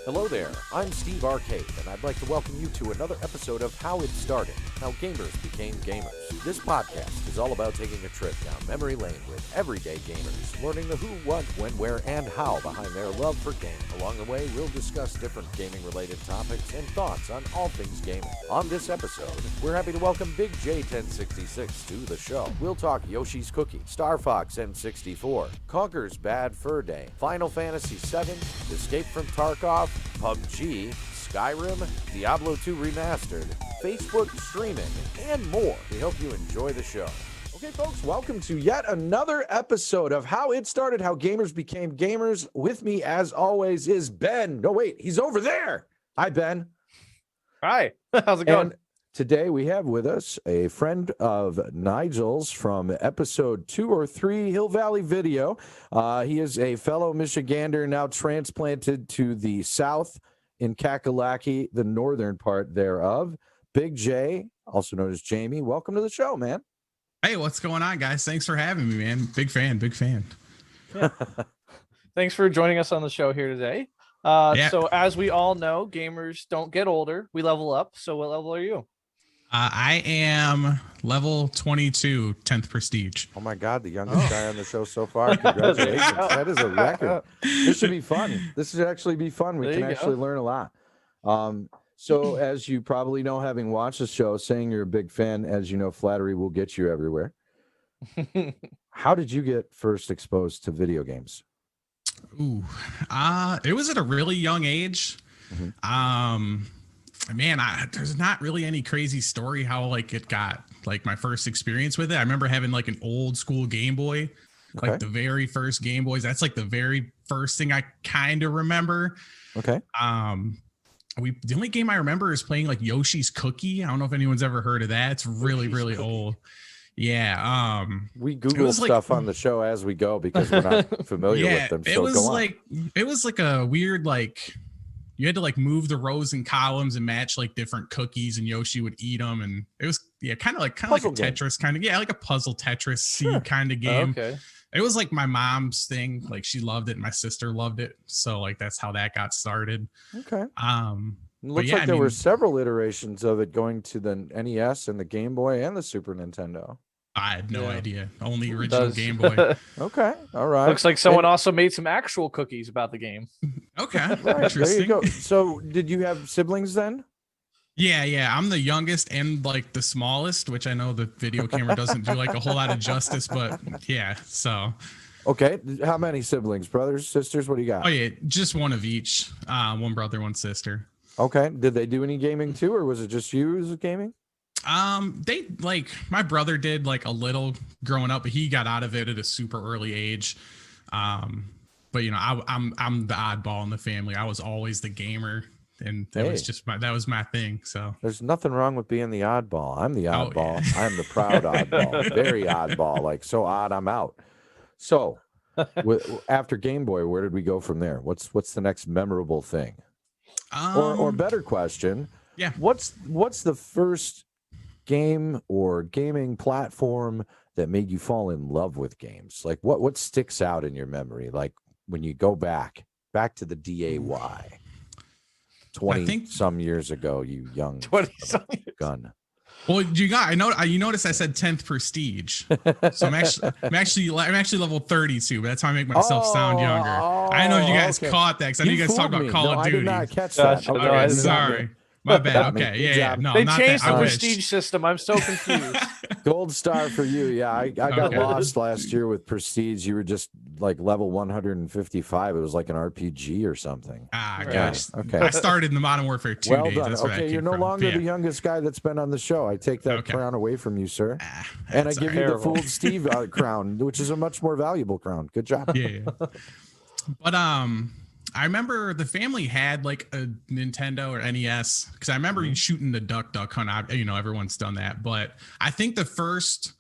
Hello there, I'm Steve Arcade, and I'd like to welcome you to another episode of How It Started, How Gamers Became Gamers. This podcast is all about taking a trip down memory lane with everyday gamers, learning the who, what, when, where, and how behind their love for gaming. Along the way, we'll discuss different gaming-related topics and thoughts on all things gaming. On this episode, we're happy to welcome BigJay1066 to the show. We'll talk Yoshi's Cookie, Star Fox N64, Conker's Bad Fur Day, Final Fantasy VII, Escape from Tarkov, PUBG, Skyrim, Diablo 2 Remastered, Facebook streaming, and more. We hope you enjoy the show. Okay, folks, welcome to yet another episode of How It Started, How Gamers Became Gamers. With me, as always, is Ben. No, wait, he's over there. Hi, Ben. Hi, how's it going? And today we have with us a friend of Nigel's from episode 2 or 3, Hill Valley Video. He is a fellow Michigander, now transplanted to the south in Kakalaki, the northern part thereof. Big J, also known as Jamie. Welcome to the show, man. Hey, what's going on, guys? Thanks for having me, man. Big fan. Yeah. Thanks for joining us on the show here today. So as we all know, gamers don't get older. We level up. So what level are you? I am level 22, 10th prestige. Oh my God, the youngest guy on the show so far. Congratulations. That is a record. This should be fun. This should actually be fun. We can actually learn a lot. So as you probably know, having watched the show, saying you're a big fan, as you know, flattery will get you everywhere. How did you get first exposed to video games? Ooh, it was at a really young age. Man, there's not really any crazy story how like it got like my first experience with it. I remember having like an old school Game Boy, like the very first Game Boys. That's like the very first thing I kind of remember. Okay. The only game I remember is playing like Yoshi's Cookie. I don't know if anyone's ever heard of that. It's really, really old. Yeah. We Google stuff on the show as we go because we're not familiar with them. So it was like a weird, like, you had to like move the rows and columns and match like different cookies, and Yoshi would eat them. And it was kind of like a Tetris kind of, like a puzzle Tetris kind of game. Okay. It was like my mom's thing. Like she loved it. And my sister loved it. So like, that's how that got started. Okay. Looks like there were several iterations of it going to the NES and the Game Boy and the Super Nintendo. I had no idea. Only original Game Boy. Okay. All right. Looks like someone also made some actual cookies about the game. Okay. Right, there you go. So did you have siblings then? Yeah. I'm the youngest and like the smallest, which I know the video camera doesn't do like a whole lot of justice, but yeah. So. Okay. How many siblings? Brothers, sisters? What do you got? Oh yeah, just one of each. One brother, one sister. Okay. Did they do any gaming too, or was it just you who was gaming? They like my brother did like a little growing up, but he got out of it at a super early age. But you know, I'm the oddball in the family. I was always the gamer, and that was just that was my thing. So there's nothing wrong with being the oddball. I'm the oddball. Oh, yeah. I'm the proud oddball. Very oddball. Like so odd, I'm out. So after Game Boy, where did we go from there? What's the next memorable thing? Or better question. Yeah. What's the first game or gaming platform that made you fall in love with games? Like what sticks out in your memory? Like when you go back to the DAY 20 some years ago, you young 20 some gun. Well, you notice I said 10th prestige. So I'm actually level 32, but that's how I make myself sound younger. I know you guys caught that because I know you guys talk about Call of Duty. I did not catch that. Okay, sorry. My bad. Okay, yeah. No, they changed the prestige system. I'm so confused. Gold star for you. Yeah, I got lost last year with prestige. You were just like level 155. It was like an RPG or something. Gosh. Okay. I started in the Modern Warfare 2 days. Done. That's okay, you're no longer the youngest guy that's been on the show. I take that crown away from you, sir. And I give you the Fooled Steve crown, which is a much more valuable crown. Good job. Yeah. But I remember the family had like a Nintendo or NES because I remember shooting the duck hunt. You know, everyone's done that. But I think the first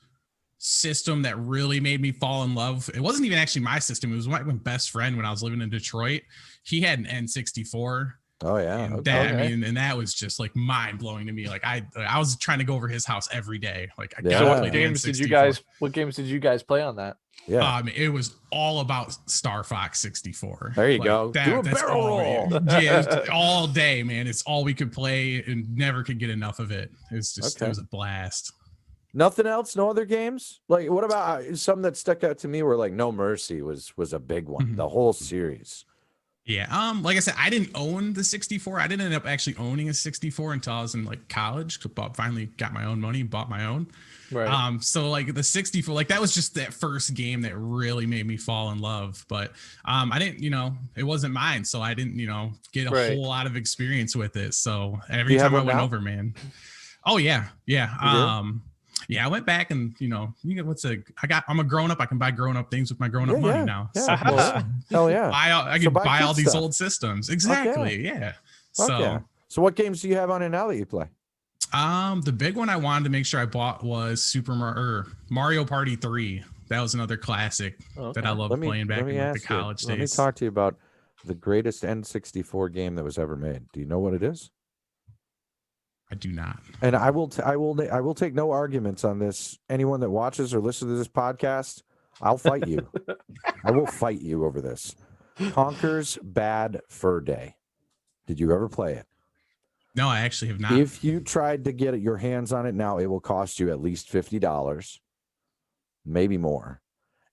system that really made me fall in love, it wasn't even actually my system. It was my best friend when I was living in Detroit. He had an N64 Oh yeah. And Okay. that, I mean, and that was just like mind blowing to me. Like I was trying to go over his house every day. Like I Yeah. So gotta what play the games did you N64. guys? What games did you guys play on that? Yeah. It was all about Star Fox 64. There you Like, go. Do a that's barrel all roll. Yeah, it was all day, man. It's all we could play and never could get enough of it. It's just Okay. it was a blast. Nothing else? No other games? Like, what about some that stuck out to me were like No Mercy was a big one. Mhm. The whole series. Yeah. Like I said, I didn't own the 64. I didn't end up actually owning a 64 until I was in like college. Finally got my own money, bought my own. Right. So like the 64, like that was just that first game that really made me fall in love. But I didn't, it wasn't mine. So I didn't, get a whole lot of experience with it. So every time I went over, man. Oh yeah. Yeah. Yeah, I went back and I'm a grown up. I can buy grown up things with my grown up money now. Yeah, So, well, hell yeah. I can buy all these stuff. old systems. Exactly. Yeah. So what games do you have on it now that you play? The big one I wanted to make sure I bought was Mario Party 3. That was another classic that I loved playing back in the college days. Let me talk to you about the greatest N64 game that was ever made. Do you know what it is? I do not. And I will take no arguments on this. Anyone that watches or listens to this podcast, I'll fight you. I will fight you over this. Conker's Bad Fur Day. Did you ever play it? No, I actually have not. If you tried to get your hands on it now, it will cost you at least $50, maybe more.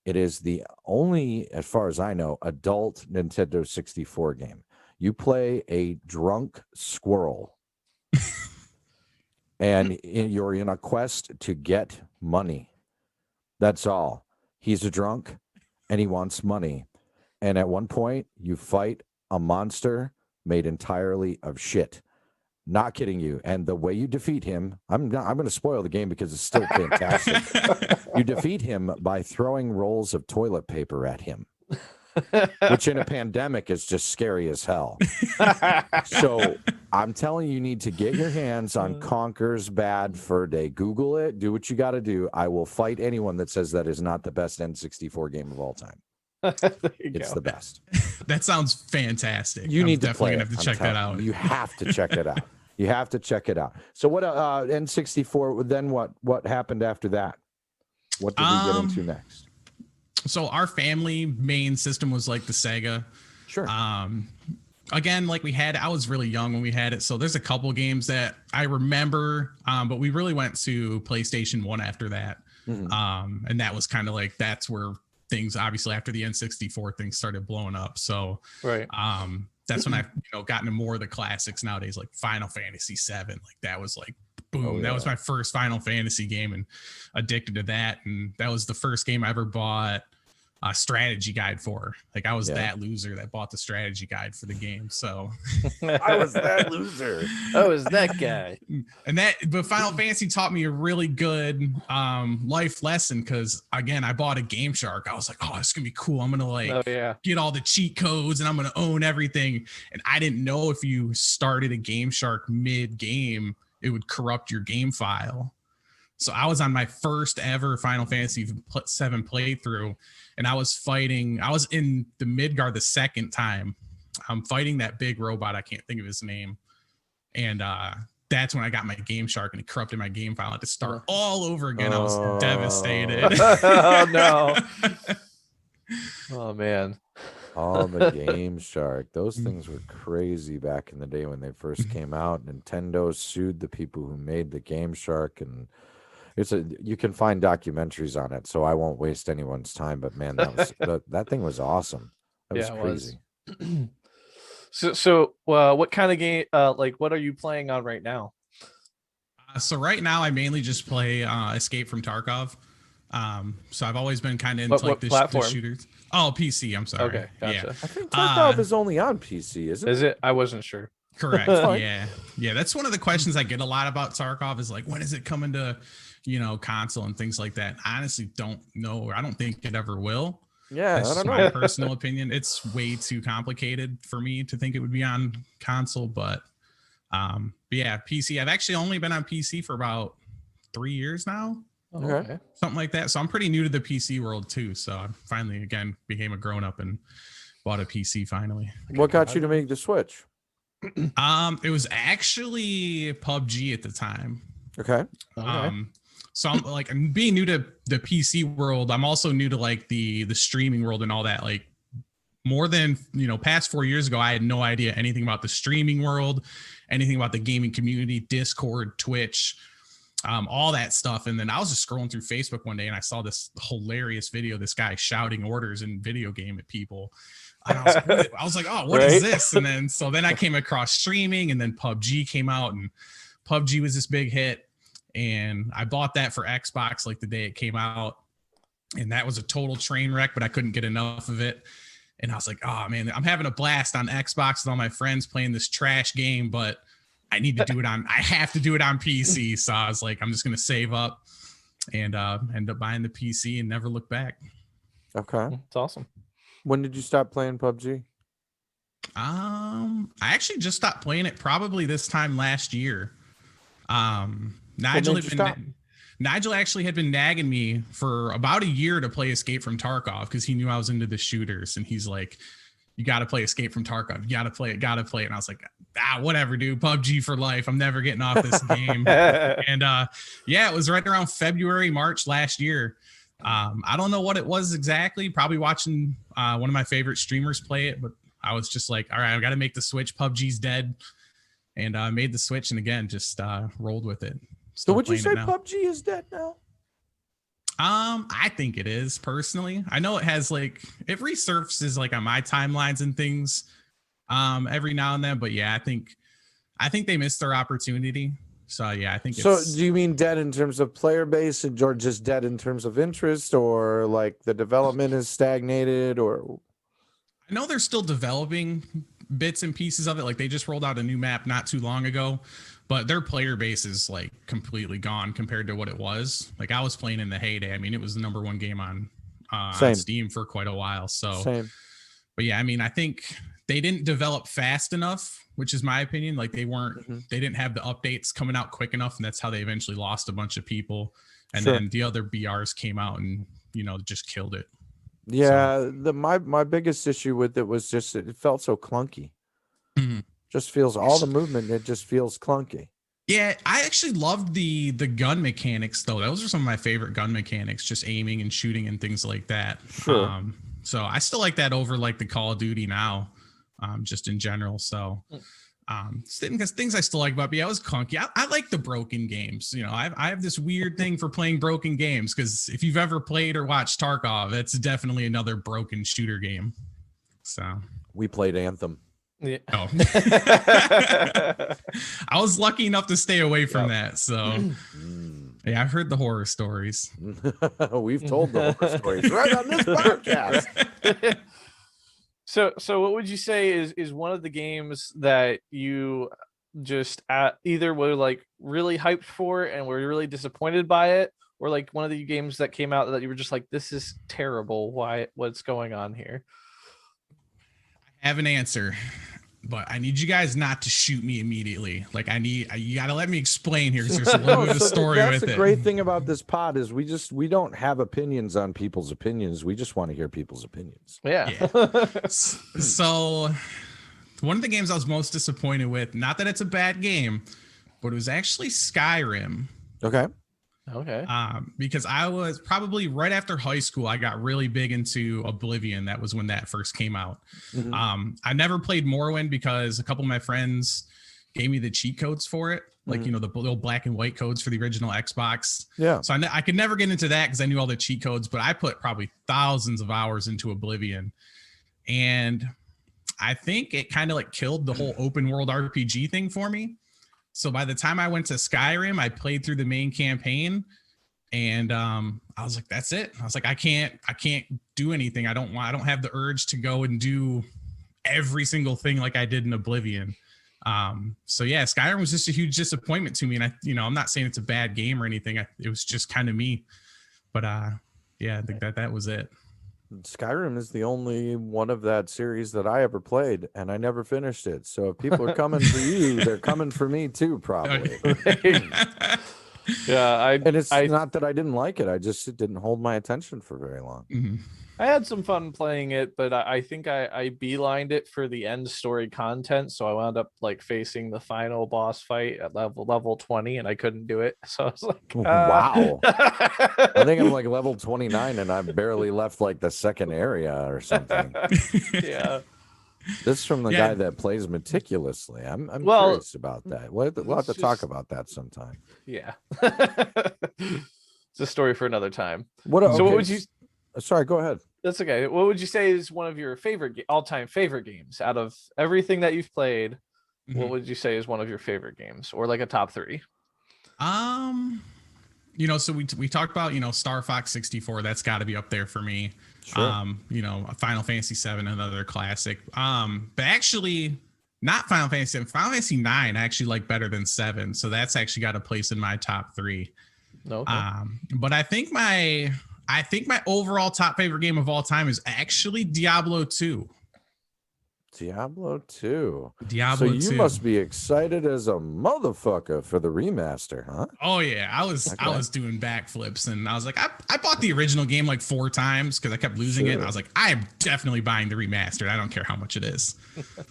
It is the only, as far as I know, adult Nintendo 64 game. You play a drunk squirrel. And you're in a quest to get money. That's all. He's a drunk and he wants money. And at one point, you fight a monster made entirely of shit. Not kidding you. And the way you defeat him, I'm going to spoil the game because it's still fantastic. You defeat him by throwing rolls of toilet paper at him, which in a pandemic is just scary as hell. So I'm telling you need to get your hands on Conker's Bad Fur Day. Google it. Do what you got to do. I will fight anyone that says that is not the best N64 game of all time. It's the best. That sounds fantastic. You need to definitely play gonna have to check that out. You have to check it out. You have to check it out. So what N64, then what happened after that? What did we get into next? So our family main system was like the Sega. Sure. Again, like I was really young when we had it. So there's a couple games that I remember, but we really went to PlayStation 1 after that. Mm-hmm. And that was kind of like, that's where things, obviously after the N64 things started blowing up. So that's when I got into more of the classics nowadays, like Final Fantasy 7. Like that was like boom. That was my first Final Fantasy game and addicted to that. And that was the first game I ever bought a strategy guide for. Like I was that loser that bought the strategy guide for the game. So I was that loser. I was that guy. But Final Fantasy taught me a really good life lesson because again, I bought a Game Shark. I was like, oh, it's gonna be cool. I'm gonna get all the cheat codes and I'm gonna own everything. And I didn't know if you started a Game Shark mid-game, it would corrupt your game file. So I was on my first ever Final Fantasy 7 playthrough, and I was in the Midgard the second time. I'm fighting that big robot. I can't think of his name. And that's when I got my Game Shark and it corrupted my game file. I had to start all over again. I was devastated. Oh, no. Oh, man. Oh, the Game Shark. Those things were crazy back in the day when they first came out. Nintendo sued the people who made the Game Shark, and you can find documentaries on it, so I won't waste anyone's time. But man, that thing was awesome. That was crazy. So what kind of game? What are you playing on right now? So right now, I mainly just play Escape from Tarkov. So I've always been kind of into like the shooters. Oh, PC. I'm sorry. Okay, gotcha. Yeah. I think Tarkov is only on PC, isn't it? Is it? I wasn't sure. Correct. Yeah. That's one of the questions I get a lot about Tarkov is like, when is it coming to, console and things like that? I honestly don't know. I don't think it ever will. Yeah, that's I don't know. My personal opinion. It's way too complicated for me to think it would be on console, but yeah, PC. I've actually only been on PC for about 3 years now. Okay. Something like that. So I'm pretty new to the PC world too. So I finally, again, became a grown up and bought a PC finally. What got you to make the switch? It was actually PUBG at the time. Okay. So I'm like, I'm being new to the PC world. I'm also new to like the streaming world and all that. Like more than, past 4 years ago, I had no idea anything about the streaming world, anything about the gaming community, Discord, Twitch, all that stuff. And then I was just scrolling through Facebook one day and I saw this hilarious video, this guy shouting orders in video game at people. And I was like, oh, what is this? And then, then I came across streaming, and then PUBG came out, and PUBG was this big hit. And I bought that for Xbox like the day it came out. And that was a total train wreck, but I couldn't get enough of it. And I was like, oh man, I'm having a blast on Xbox with all my friends playing this trash game, but I have to do it on PC. So I was like, I'm just going to save up and end up buying the PC and never look back. Okay. It's awesome. When did you stop playing PUBG? I actually just stopped playing it probably this time last year. Nigel actually had been nagging me for about a year to play Escape from Tarkov because he knew I was into the shooters, and he's like, you got to play Escape from Tarkov. You got to play it. And I was like, whatever, dude. PUBG for life. I'm never getting off this game. And it was right around February, March last year. I don't know what it was exactly. Probably watching one of my favorite streamers play it, but I was just like, all right, I got to make the switch. PUBG's dead. And I made the switch, and again, just rolled with it. So would you say PUBG is dead now? I think it is, personally. I know it has it resurfaces like on my timelines and things every now and then, but yeah, I think they missed their opportunity. So yeah, I think so. Do you mean dead in terms of player base, and or just dead in terms of interest, or like the development is stagnated? Or I know they're still developing bits and pieces of it. Like they just rolled out a new map not too long ago, but their player base is like completely gone compared to what it was. Like I was playing in the heyday. I mean, it was the number 1 game on Steam for quite a while. So, but yeah, I mean, I think they didn't develop fast enough, which is my opinion. Like they didn't have the updates coming out quick enough, and that's how they eventually lost a bunch of people. And then the other BRs came out and just killed it. Yeah, my biggest issue with it was just it felt so clunky. Mm-hmm. Just feels all the movement. It just feels clunky. Yeah, I actually loved the gun mechanics though. Those are some of my favorite gun mechanics, just aiming and shooting and things like that. Sure. So I still like that over like the Call of Duty now, just in general. So things I still like about it. But yeah, it was clunky. I like the broken games. I have this weird thing for playing broken games, because if you've ever played or watched Tarkov, it's definitely another broken shooter game. So we played Anthem. Yeah. Oh. I was lucky enough to stay away from that. So yeah, I've heard the horror stories. We've told the horror stories right on this podcast. So what would you say is one of the games that you just either were like really hyped for and were really disappointed by it, or like one of the games that came out that you were just like, this is terrible. What's going on here? I have an answer, but I need you guys not to shoot me immediately. Like you got to let me explain here, because there's a little bit of a story with it. That's the great thing about this pod is we don't have opinions on people's opinions. We just want to hear people's opinions. Yeah. So one of the games I was most disappointed with, not that it's a bad game, but it was actually Skyrim. Okay. Because I was probably right after high school, I got really big into Oblivion. That was when that first came out. Mm-hmm. I never played Morrowind because a couple of my friends gave me the cheat codes for it. Like, the little black and white codes for the original Xbox. Yeah. So I could never get into that because I knew all the cheat codes, but I put probably thousands of hours into Oblivion. And I think it kind of like killed the whole open world RPG thing for me. So by the time I went to Skyrim, I played through the main campaign, and I was like, that's it. I was like, I can't do anything. I don't have the urge to go and do every single thing like I did in Oblivion. So yeah, Skyrim was just a huge disappointment to me. And I'm not saying it's a bad game or anything. It was just kind of me, but yeah, I think that was it. Skyrim is the only one of that series that I ever played, and I never finished it. So if people are coming for you, they're coming for me too, probably. Yeah, And it's I not that I didn't like it. It didn't hold my attention for very long. Mhm. I had some fun playing it, but I think I beelined it for the end story content, so I wound up like facing the final boss fight at level 20, and I couldn't do it. So I was like, Wow. I think I'm like level 29 and I've barely left like the second area or something. yeah. This is from the Yeah. guy that plays meticulously. I'm Well, curious about that. We'll have to it's talk just- about that sometime. Yeah. It's a story for another time. What So what would you Sorry, go ahead. That's okay. What would you say is one of your favorite all-time favorite games out of everything that you've played? What Mhm. would you say is one of your favorite games, or like a top 3? So we talked about, Star Fox 64. That's got to be up there for me. Sure. Final Fantasy 7, another classic. But actually, not Final Fantasy 7. Final Fantasy 9 I actually like better than 7. So that's actually got a place in my top 3. No. But I think my overall top favorite game of all time is actually Diablo 2. Diablo 2. Diablo So you 2. must be excited as a motherfucker for the remaster, huh? Oh yeah, I was doing backflips, and I was like, I bought the original game like 4 times because I kept losing it, and I was like, I am definitely buying the remastered. I don't care how much it is.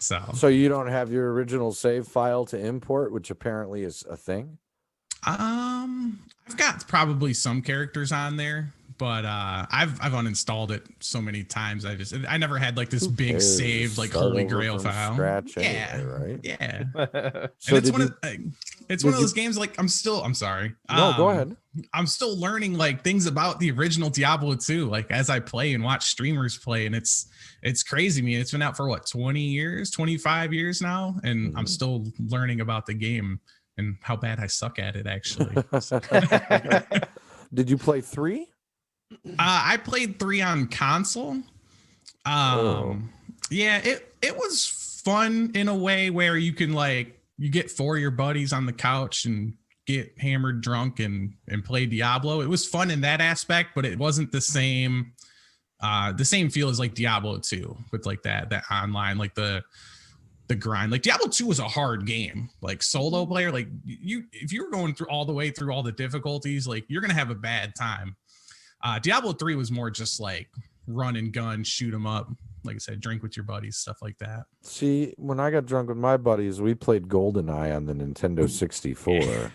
So you don't have your original save file to import, which apparently is a thing? I've got probably some characters on there, but I've uninstalled it so many times. I never had like this big saved like Start holy over grail from file. scratch Yeah, anyway, right? yeah. So And it's one of those games like I'm sorry. No, go ahead. I'm still learning like things about the original Diablo 2, like as I play and watch streamers play, and it's crazy to me. It's been out for what, 20 years, 25 years now, and I'm still learning about the game and how bad I suck at it actually. Did you play 3? I played 3 on console. Yeah, it was fun in a way where you can you get 4 of your buddies on the couch and get hammered drunk and play Diablo. It was fun in that aspect, but it wasn't the same feel as like Diablo 2 with like that online, like the grind. Like Diablo 2 was a hard game, like solo player. Like if you were going through all the way through all the difficulties, like you're gonna have a bad time. Diablo 3 was more just like run and gun, shoot 'em up. Like I said, drink with your buddies, stuff like that. See, when I got drunk with my buddies, we played GoldenEye on the Nintendo 64.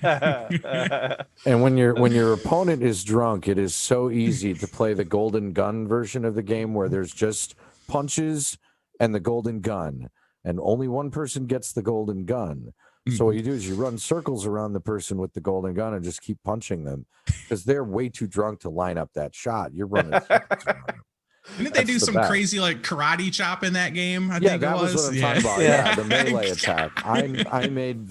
And when your opponent is drunk, it is so easy to play the golden gun version of the game where there's just punches and the golden gun, and only one person gets the golden gun. So what you do is you run circles around the person with the golden gun and just keep punching them because they're way too drunk to line up that shot. You're running circles around them. Didn't they do some crazy like karate chop in that game? I think that was what I'm talking about. Yeah, the melee attack. I made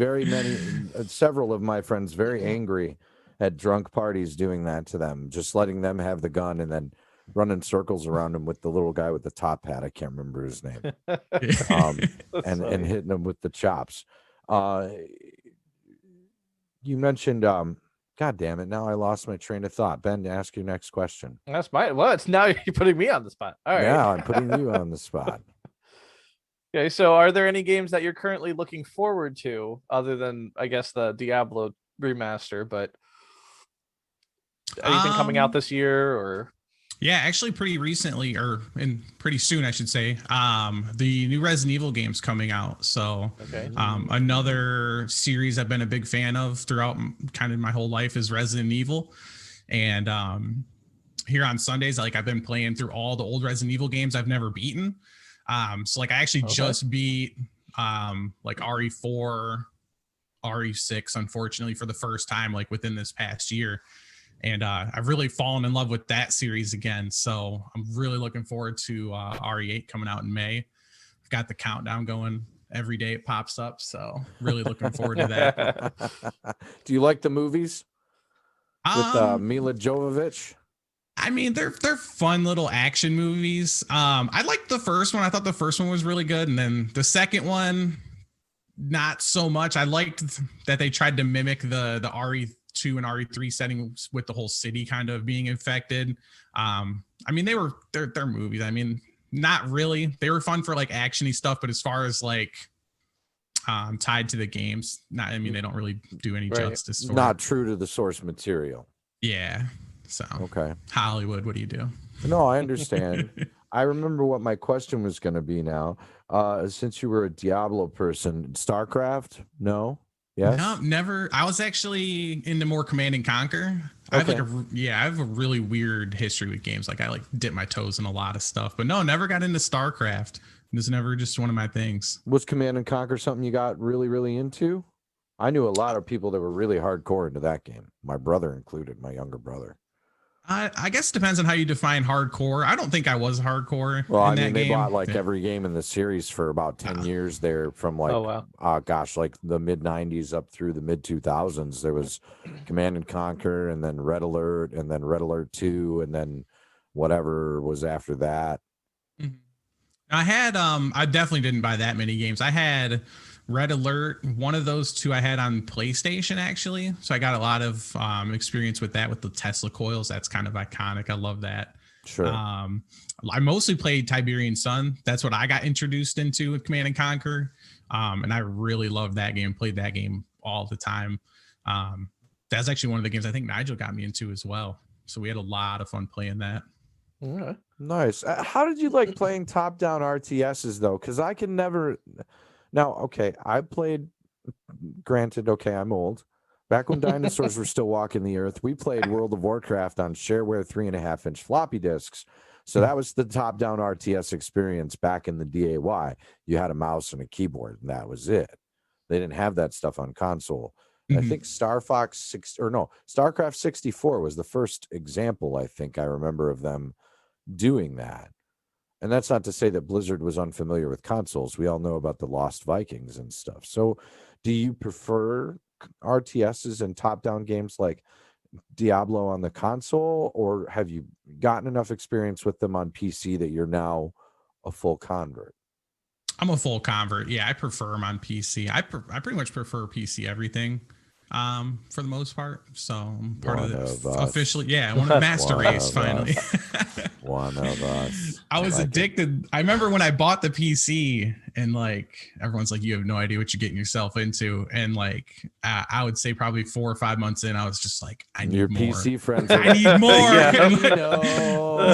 several of my friends very angry at drunk parties doing that to them, just letting them have the gun and then running circles around him with the little guy with the top hat. I can't remember his name. And hitting him with the chops. You mentioned God damn it, now I lost my train of thought. Ben, ask your next question. That's it's now you're putting me on the spot. All right. Yeah, I'm putting you on the spot. Okay, so are there any games that you're currently looking forward to other than, I guess, the Diablo remaster, but anything coming out this year or? Yeah, actually pretty recently, pretty soon, I should say, the new Resident Evil game's coming out. So another series I've been a big fan of throughout kind of my whole life is Resident Evil. And here on Sundays, like I've been playing through all the old Resident Evil games I've never beaten. So like I actually just beat like RE4, RE6, unfortunately, for the first time, like within this past year. And I've really fallen in love with that series again. So I'm really looking forward to RE8 coming out in May. I've got the countdown going every day it pops up. So really looking forward to that. Do you like the movies with Mila Jovovich? I mean, they're fun little action movies. I liked the first one. I thought the first one was really good. And then the second one, not so much. I liked that they tried to mimic the RE2 and RE3 settings with the whole city kind of being infected. I mean, they're movies. I mean, not really. They were fun for like actiony stuff, but as far as like tied to the games. Not, I mean, they don't really do any justice for Not it. true to the source material. Yeah. So okay, Hollywood, what do you do? No, I understand. I remember what my question was going to be now. Since you were a Diablo person, StarCraft? No? Yes? No, never. I was actually into more Command and Conquer. I have Okay. I have a really weird history with games. Like I like dip my toes in a lot of stuff, but no, never got into StarCraft. It was never just one of my things. Was Command and Conquer something you got really, really into? I knew a lot of people that were really hardcore into that game. My brother included, my younger brother. I guess it depends on how you define hardcore. I don't think I was hardcore Well, in I that mean, they game. bought like every game in the series for about 10 years there from like, like the mid 90s up through the mid 2000s. There was Command and Conquer and then Red Alert and then Red Alert 2 and then whatever was after that. I had, I definitely didn't buy that many games. I had Red Alert, one of those two I had on PlayStation actually. So I got a lot of experience with that with the Tesla coils. That's kind of iconic. I love that. Sure. I mostly played Tiberian Sun. That's what I got introduced into with Command and Conquer. And I really loved that game, played that game all the time. That's actually one of the games I think Nigel got me into as well. So we had a lot of fun playing that. Okay. Nice. How did you like playing top-down RTSs though? Because I can never. Now, okay, I played. Granted, okay, I'm old. Back when dinosaurs were still walking the earth, we played World of Warcraft on shareware 3.5-inch floppy disks. So that was the top-down RTS experience back in the DAY. You had a mouse and a keyboard, and that was it. They didn't have that stuff on console. I think StarCraft 64 was the first example I think I remember of them doing that. And that's not to say that Blizzard was unfamiliar with consoles. We all know about the Lost Vikings and stuff. So do you prefer RTSs and top-down games like Diablo on the console, or have you gotten enough experience with them on PC that you're now a full convert? I'm a full convert. Yeah, I prefer them on PC. I pretty much prefer PC everything for the most part. So I'm part of the officially, one of the master race finally. One of us. I was addicted. I remember when I bought the PC and like everyone's like, you have no idea what you're getting yourself into. And like I would say probably 4 or 5 months in, I was just like, I need your more. PC friends. I need more.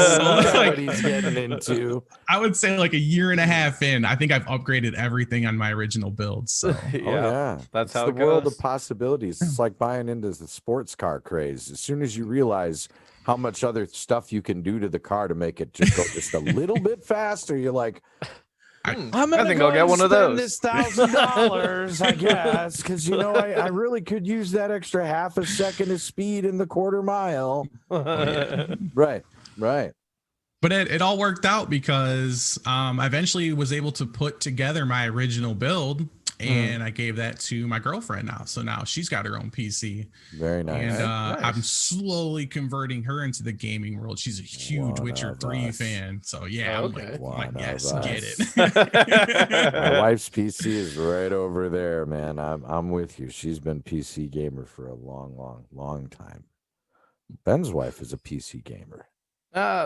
So like, what he's getting into. I would say like a year and a half in, I think I've upgraded everything on my original build. So that's how the it world goes. of possibilities. It's like buying into the sports car craze. As soon as you realize how much other stuff you can do to the car to make it just go just a little bit faster, you're like, I think I'll get one of those. This $1,000, I guess, because I really could use that extra half a second of speed in the quarter mile. Right. But it all worked out because I eventually was able to put together my original build, and I gave that to my girlfriend now. So now she's got her own PC. Very nice. And nice. I'm slowly converting her into the gaming world. She's a huge Witcher 3 fan. So yeah, I'm like yes, get it. My wife's PC is right over there, man. I'm with you. She's been PC gamer for a long time. Ben's wife is a PC gamer.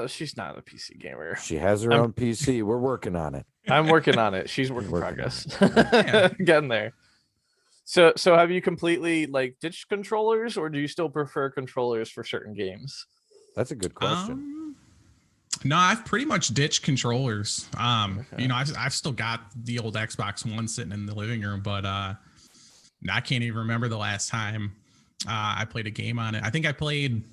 She's not a PC gamer. She has her own PC. We're working on it. I'm working on it. She's working in progress. Getting there. So have you completely like ditched controllers, or do you still prefer controllers for certain games? That's a good question. No, I've pretty much ditched controllers. I've still got the old Xbox One sitting in the living room, but I can't even remember the last time I played a game on it. I think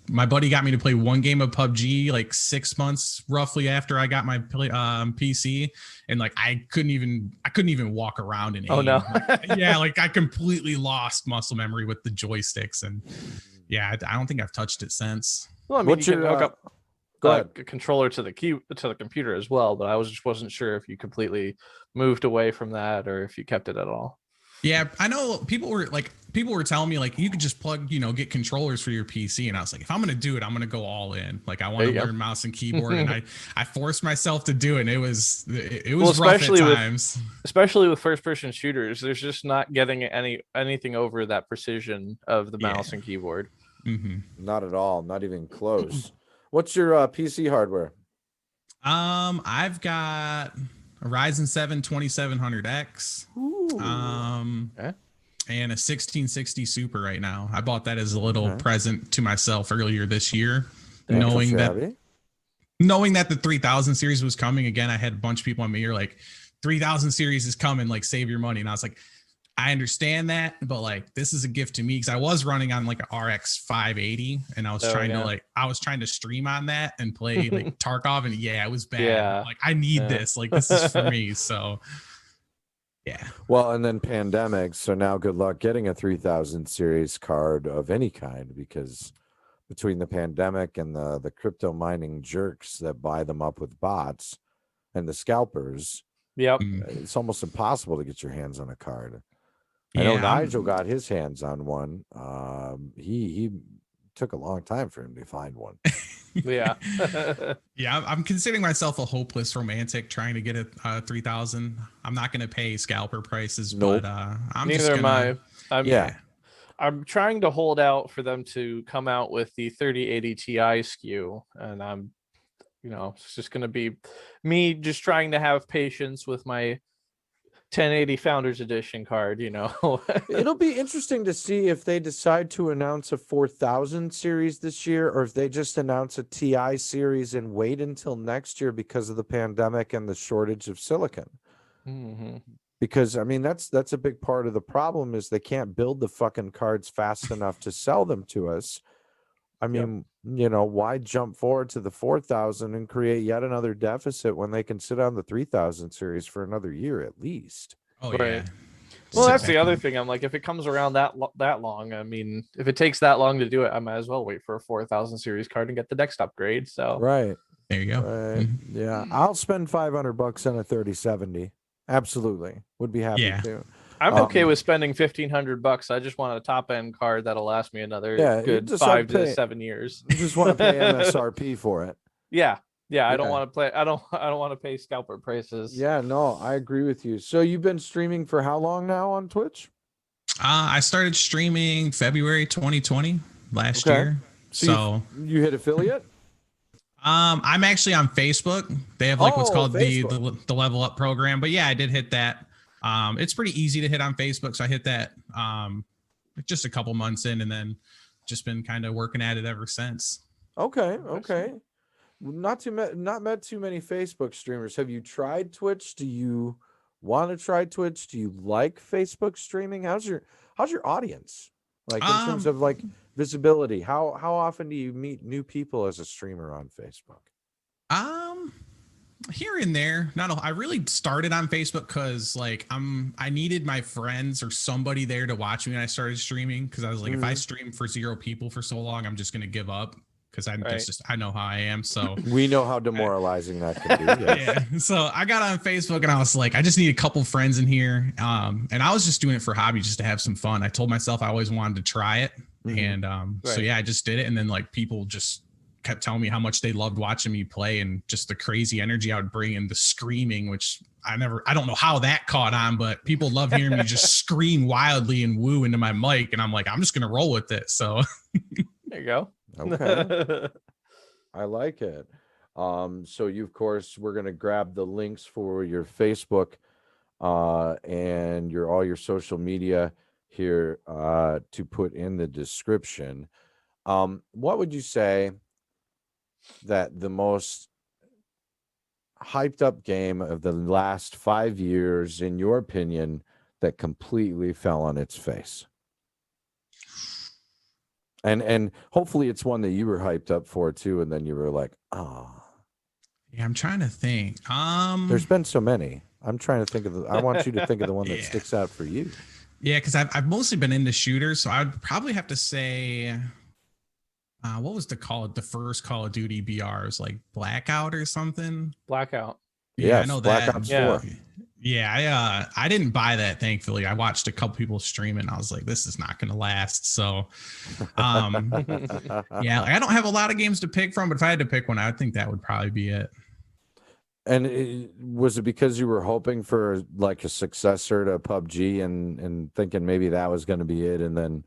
my buddy got me to play one game of PUBG like 6 months roughly after I got my PC, and like I couldn't even walk around and aim. Oh no. Like I completely lost muscle memory with the joysticks, and I don't think I've touched it since. Well, I mean, you can hook up a controller to the computer as well, but I wasn't sure if you completely moved away from that or if you kept it at all. Yeah, I know people were telling me like you could just plug, get controllers for your PC, and I was like, if I'm gonna do it, I'm gonna go all in. Like I want to learn mouse and keyboard, and I forced myself to do it. And it was rough at times, especially with first person shooters. There's just not getting anything over that precision of the mouse and keyboard. Not at all, not even close. What's your PC hardware? I've got a Ryzen 7 2700X. Ooh. Okay. And a 1660 Super right now. I bought that as a little present to myself earlier this year, knowing that the 3000 series was coming. Again, I had a bunch of people on me here like 3000 series is coming, like save your money. And I was like, I understand that, but like this is a gift to me because I was running on like an RX 580 and I was trying to stream on that and play like Tarkov, and it was bad. Yeah. Like I need this. Like this is for me. So yeah. Well, and then pandemic. So now good luck getting a 3000 series card of any kind, because between the pandemic and the crypto mining jerks that buy them up with bots and the scalpers, it's almost impossible to get your hands on a card. I know Nigel got his hands on one. He took a long time for him to find one. Yeah. I'm considering myself a hopeless romantic trying to get a 3000. I'm not going to pay scalper prices, but I'm neither just gonna, am I. I'm trying to hold out for them to come out with the 3080 Ti SKU, and I'm, it's just going to be me just trying to have patience with my 1080 Founders Edition card. It'll be interesting to see if they decide to announce a 4000 series this year, or if they just announce a Ti series and wait until next year because of the pandemic and the shortage of silicon. Because I mean, that's a big part of the problem, is they can't build the fucking cards fast enough to sell them to us. I mean, why jump forward to the 4000 and create yet another deficit when they can sit on the 3000 series for another year at least? Oh, right. yeah. Well, that's the other thing. I'm like, if it comes around that long, I mean, if it takes that long to do it, I might as well wait for a 4000 series card and get the next upgrade. So right. There you go. Right. Yeah. I'll spend $500 on a 3070. Absolutely. Would be happy to. I'm okay with spending $1,500. I just want a top end card that'll last me another good 5 to 7 years. You just want to pay MSRP for it. Yeah. I don't want to play. I don't want to pay scalper prices. Yeah, no, I agree with you. So you've been streaming for how long now on Twitch? I started streaming February 2020 last year. So you hit affiliate? I'm actually on Facebook. They have like what's called the level up program. But yeah, I did hit that. It's pretty easy to hit on Facebook, so I hit that just a couple months in, and then just been kind of working at it ever since. Okay. Not met too many Facebook streamers. Have you tried Twitch? Do you want to try Twitch? Do you like Facebook streaming? How's your audience? Like in terms of like visibility, how often do you meet new people as a streamer on Facebook? Here and there. I really started on Facebook because like I needed my friends or somebody there to watch me when I started streaming, because I was like, if I stream for 0 people for so long, I'm just gonna give up, because I know how I am. So we know how demoralizing that can be. Yes. Yeah. So I got on Facebook and I was like, I just need a couple friends in here. And I was just doing it for hobby, just to have some fun. I told myself I always wanted to try it. And so yeah, I just did it. And then like people just kept telling me how much they loved watching me play, and just the crazy energy I would bring, and the screaming, which I don't know how that caught on, but people love hearing me just scream wildly and woo into my mic. And I'm like, I'm just going to roll with it. So there you go. Okay. I like it. So you, of course, we're going to grab the links for your Facebook and all your social media here to put in the description. What would you say that the most hyped up game of the last 5 years, in your opinion, that completely fell on its face? And hopefully it's one that you were hyped up for too, and then you were like, oh. Yeah, I'm trying to think. There's been so many. I'm trying to think of I want you to think of the one that sticks out for you. Yeah, because I've mostly been into shooters, so I'd probably have to say, what was the first Call of Duty BR? It was like Blackout or something. Blackout. Yeah, yes, I know Blackout's that. 4. Yeah, I didn't buy that, thankfully. I watched a couple people stream it, and I was like, this is not going to last. So, yeah, I don't have a lot of games to pick from, but if I had to pick one, I would think that would probably be it. And was it because you were hoping for like a successor to PUBG and thinking maybe that was going to be it, and then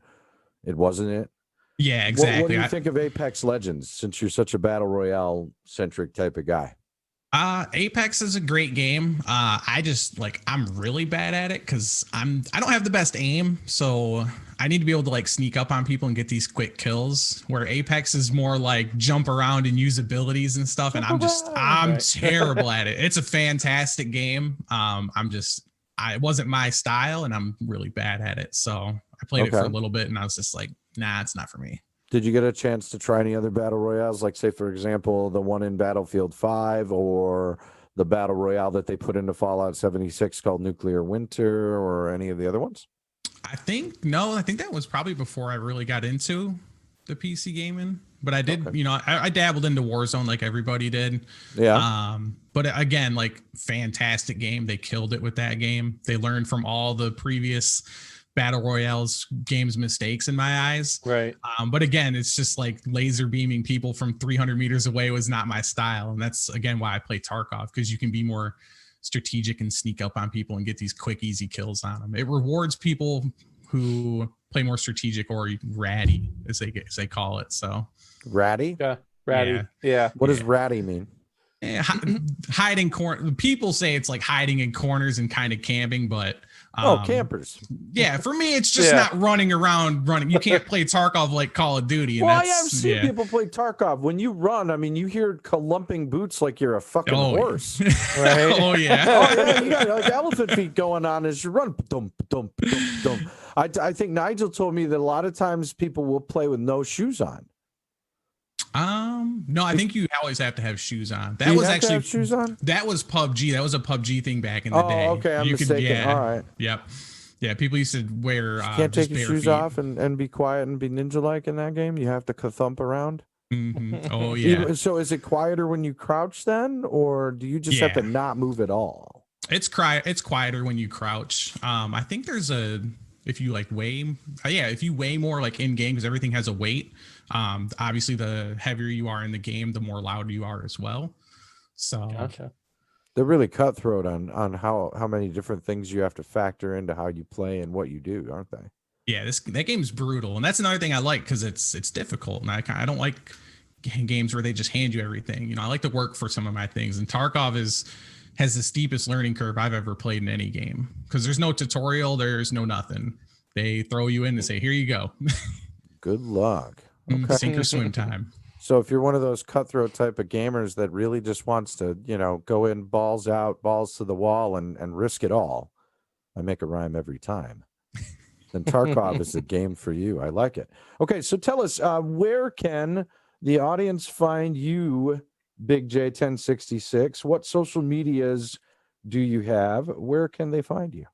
it wasn't it? Yeah, exactly. What do you think of Apex Legends, since you're such a battle royale centric type of guy? Apex is a great game. I just like I'm really bad at it because I don't have the best aim, so I need to be able to like sneak up on people and get these quick kills. Where Apex is more like jump around and use abilities and stuff, and I'm Right. terrible at it. It's a fantastic game. It wasn't my style, and I'm really bad at it. So I played it for a little bit, and I was just like, nah, it's not for me. Did you get a chance to try any other battle royales, like say, for example, the one in Battlefield 5 or the battle royale that they put into Fallout 76 called Nuclear Winter, or any of the other ones? I think that was probably before I really got into the PC gaming, but I did, I dabbled into Warzone like everybody did. Yeah. But again, like fantastic game. They killed it with that game. They learned from all the previous battle royales games mistakes in my eyes. Right. But again, it's just like laser beaming people from 300 meters away was not my style. And that's again why I play Tarkov, because you can be more strategic and sneak up on people and get these quick, easy kills on them. It rewards people who play more strategic or ratty, as they call it. So Ratty? Yeah. Ratty. Yeah. What does ratty mean? Hiding corner. People say it's like hiding in corners and kind of camping, but campers. Yeah, for me, it's just not running around. You can't play Tarkov like Call of Duty. And Well, I've seen people play Tarkov. When you run, I mean, you hear clumping boots like you're a fucking horse. Right? Oh yeah. You got like elephant feet going on as you run. Dum, dum, dum, dum. I think Nigel told me that a lot of times people will play with no shoes on. No, I think you always have to have shoes on. That was actually have shoes on. That was PUBG. That was a PUBG thing back in the day. Okay, I'm mistaken. All right. Yep. Yeah, people used to wear. Can't take your shoes off and be quiet and be ninja-like in that game. You have to thump around. Mm-hmm. Oh yeah. So is it quieter when you crouch then, or do you just have to not move at all? It's quieter when you crouch. I think there's if you like weigh, if you weigh more like in game, because everything has a weight. Obviously the heavier you are in the game, the more loud you are as well. So Gotcha. They're really cutthroat on how many different things you have to factor into how you play and what you do, aren't they? Yeah, that game's brutal, and that's another thing I like because it's difficult, and I don't like games where they just hand you everything. I like to work for some of my things, and Tarkov has the steepest learning curve I've ever played in any game because there's no tutorial, there's no nothing. They throw you in and say, "Here you go." Good luck. Okay. Sink or swim time. So if you're one of those cutthroat type of gamers that really just wants to, go in balls out, balls to the wall and risk it all, I make a rhyme every time, then Tarkov is the game for you. I like it. Okay, so tell us, where can the audience find you, BigJay1066? What social medias do you have? Where can they find you?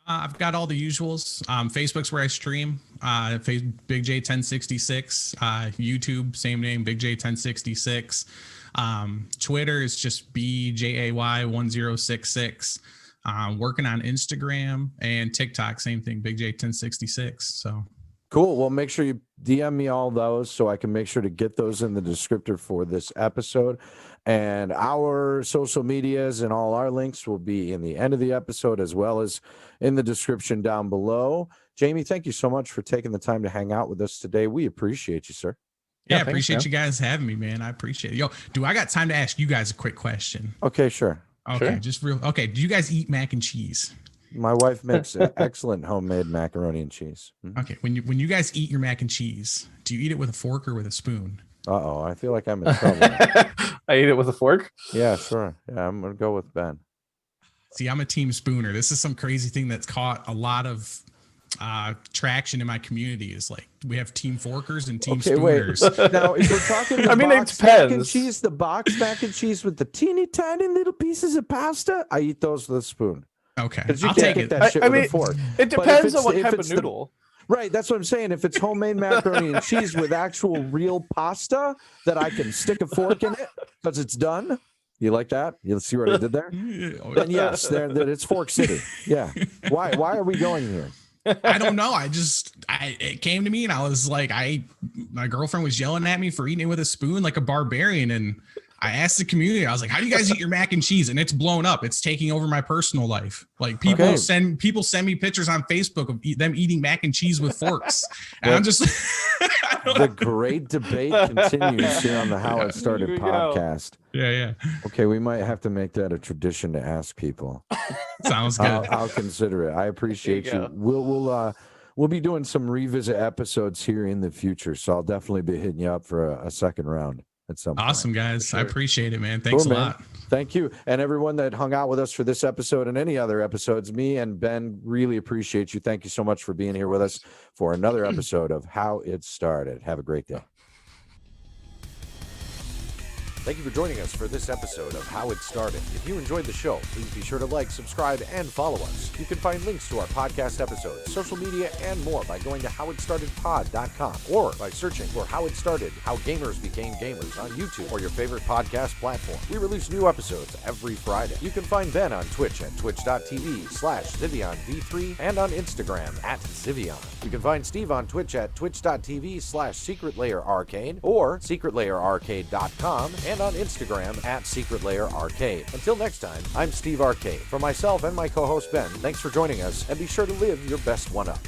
I've got all the usuals. Facebook's where I stream. BigJay1066. YouTube, same name, BigJay1066. Twitter is just BJAY1066. Working on Instagram and TikTok, same thing, BigJay1066. So cool. Well, make sure you DM me all those so I can make sure to get those in the descriptor for this episode. And our social medias and all our links will be in the end of the episode as well as in the description down below. Jamie, thank you so much for taking the time to hang out with us today. We appreciate you, sir. Yeah, I appreciate you guys having me, man. I appreciate it. Yo, do I got time to ask you guys a quick question? Okay, sure. Okay, sure. Okay, do you guys eat mac and cheese? My wife makes excellent homemade macaroni and cheese. Okay, when you guys eat your mac and cheese, do you eat it with a fork or with a spoon? Uh-oh, I feel like I'm in trouble. I eat it with a fork? Yeah, sure. Yeah, I'm going to go with Ben. See, I'm a team spooner. This is some crazy thing that's caught a lot of traction in my community is like we have team forkers and team spooners. Wait. Now, if we're talking I mean, it box depends. mac and cheese, the box mac and cheese with the teeny tiny little pieces of pasta, I eat those with a spoon. Okay, I'll take it. That shit with a fork. It depends on what type of noodle. Right, that's what I'm saying. If it's homemade macaroni and cheese with actual real pasta that I can stick a fork in it because it's done. You like that? You see what I did there? Then yes, it's Fork City. Yeah. Why are we going here? I don't know. It came to me and I was like, my girlfriend was yelling at me for eating it with a spoon like a barbarian. And I asked the community, I was like, how do you guys eat your mac and cheese? And it's blown up. It's taking over my personal life. Like people send me pictures on Facebook of them eating mac and cheese with forks. And I'm just the great debate continues here on the How It Started podcast. Yeah. Okay, we might have to make that a tradition to ask people. Sounds good. I'll consider it. I appreciate you. We'll be doing some revisit episodes here in the future, so I'll definitely be hitting you up for a second round at some point. Awesome, guys. Sure. I appreciate it, man. Thanks a lot. Thank you. And everyone that hung out with us for this episode and any other episodes, me and Ben really appreciate you. Thank you so much for being here with us for another episode of How It Started. Have a great day. Thank you for joining us for this episode of How It Started. If you enjoyed the show, please be sure to like, subscribe, and follow us. You can find links to our podcast episodes, social media, and more by going to howitstartedpod.com or by searching for How It Started, How Gamers Became Gamers on YouTube or your favorite podcast platform. We release new episodes every Friday. You can find Ben on Twitch at twitch.tv/ZivionV3 and on Instagram at Zivion. You can find Steve on Twitch at twitch.tv/SecretLayerArcade or SecretLayerArcade.com and on Instagram at Secret Layer Arcade. Until next time, I'm Steve Arcade. For myself and my co-host Ben, thanks for joining us, and be sure to live your best one up.